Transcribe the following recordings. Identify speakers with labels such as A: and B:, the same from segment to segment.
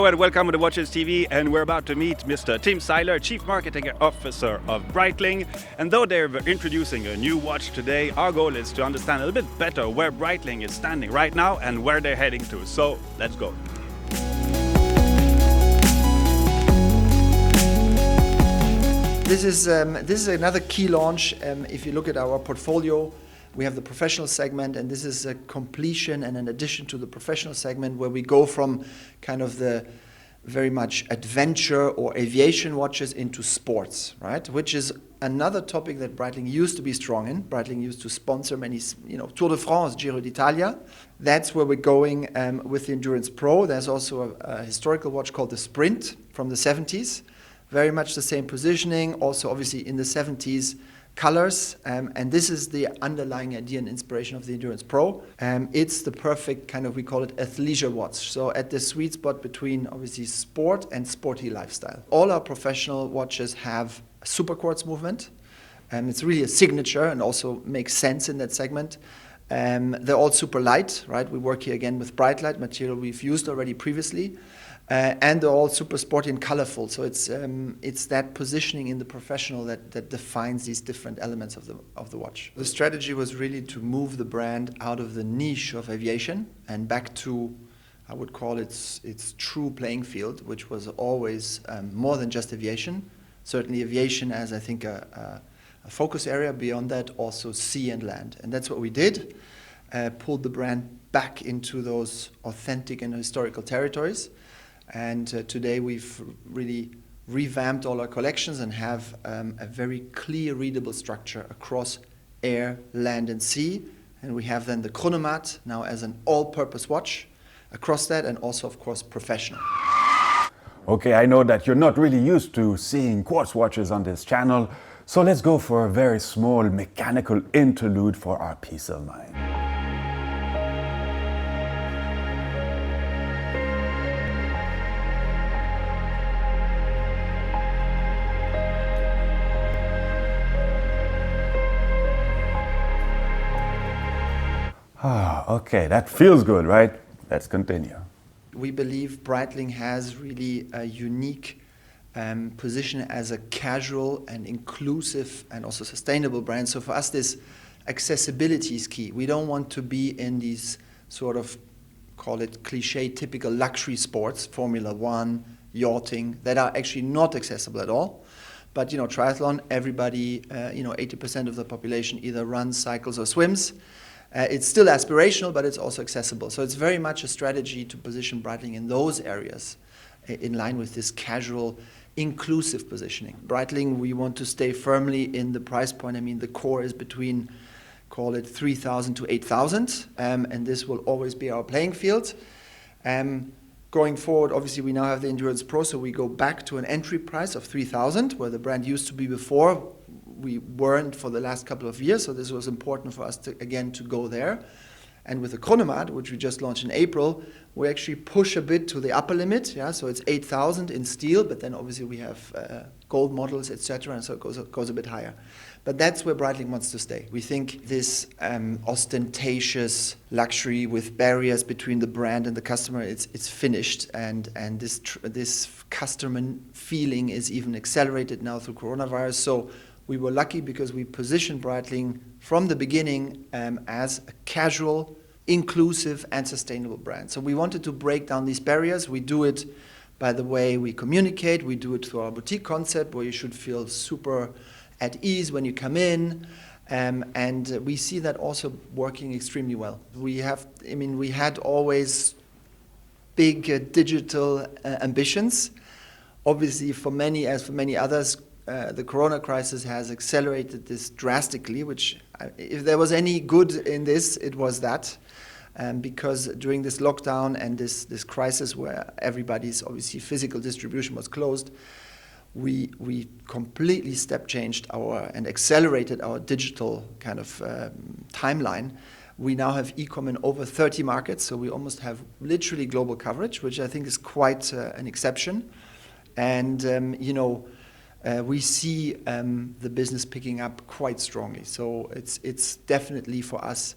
A: and welcome to the Watches TV, and we're about to meet Mr. Tim Sayler, Chief Marketing Officer of Breitling. And though they're introducing a new watch today, our goal is to understand a little bit better where Breitling is standing right now and where they're heading to. So let's go.
B: This is another key launch. If you look at our portfolio, we have the professional segment, and this is a completion and an addition to the professional segment where we go from kind of the very much adventure or aviation watches into sports, right? Which is another topic that Breitling used to be strong in. Breitling used to sponsor many, Tour de France, Giro d'Italia. That's where we're going with the Endurance Pro. There's also a historical watch called the Sprint from the 70s. Very much the same positioning, also obviously in the 70s colors, and this is the underlying idea and inspiration of the Endurance Pro. It's the perfect kind of, we call it athleisure watch, so at the sweet spot between obviously sport and sporty lifestyle. All our professional watches have a super quartz movement, and it's really a signature and also makes sense in that segment. They're all super light, right? We work here again with bright light material we've used already previously. And they're all super sporty and colorful. So it's that positioning in the professional that defines these different elements of the watch. The strategy was really to move the brand out of the niche of aviation and back to, I would call it, its true playing field, which was always more than just aviation. Certainly aviation as, I think, a focus area. Beyond that, also sea and land. And that's what we did. Pulled the brand back into those authentic and historical territories. And today we've really revamped all our collections and have a very clear, readable structure across air, land, and sea. And we have then the chronomat now as an all-purpose watch across that, and also, of course, professional.
A: Okay, I know that you're not really used to seeing quartz watches on this channel, so let's go for a very small mechanical interlude for our peace of mind. Okay, that feels good, right? Let's continue.
B: We believe Breitling has really a unique position as a casual and inclusive and also sustainable brand. So for us, this accessibility is key. We don't want to be in these sort of, call it cliche, typical luxury sports, Formula One, yachting, that are actually not accessible at all. But, triathlon, everybody, 80% of the population either runs, cycles, or swims. It's still aspirational, but it's also accessible. So it's very much a strategy to position Breitling in those areas in line with this casual, inclusive positioning. Breitling, we want to stay firmly in the price point. I mean, the core is between, call it 3,000 to 8,000, and this will always be our playing field. Going forward, obviously, we now have the Endurance Pro, so we go back to an entry price of 3,000, where the brand used to be before. We weren't for the last couple of years, so this was important for us to go there. And with the chronomat, which we just launched in April, we actually push a bit to the upper limit. Yeah, so it's 8,000 in steel, but then obviously we have gold models, etc., and so it goes a bit higher. But that's where Breitling wants to stay. We think this ostentatious luxury with barriers between the brand and the customer, it's finished, and this customer feeling is even accelerated now through coronavirus. So we were lucky because we positioned Breitling from the beginning as a casual, inclusive, and sustainable brand. So we wanted to break down these barriers. We do it by the way we communicate. We do it through our boutique concept, where you should feel super at ease when you come in. And we see that also working extremely well. We had always big digital ambitions. Obviously, for many others, the corona crisis has accelerated this drastically, which if there was any good in this, it was that. Because during this lockdown and this crisis where everybody's obviously physical distribution was closed, we completely step changed and accelerated our digital kind of timeline. We now have e-com in over 30 markets, so we almost have literally global coverage, which I think is quite an exception. And we see the business picking up quite strongly. So it's definitely for us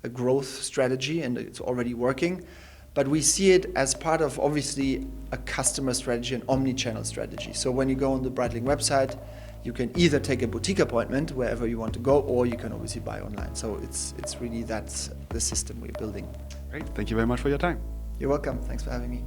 B: a growth strategy, and it's already working. but we see it as part of obviously a customer strategy, an omni-channel strategy. So when you go on the Breitling website, you can either take a boutique appointment wherever you want to go, or you can obviously buy online. So it's really that's the system we're building.
A: Great. Thank you very much for your time.
B: You're welcome. Thanks for having me.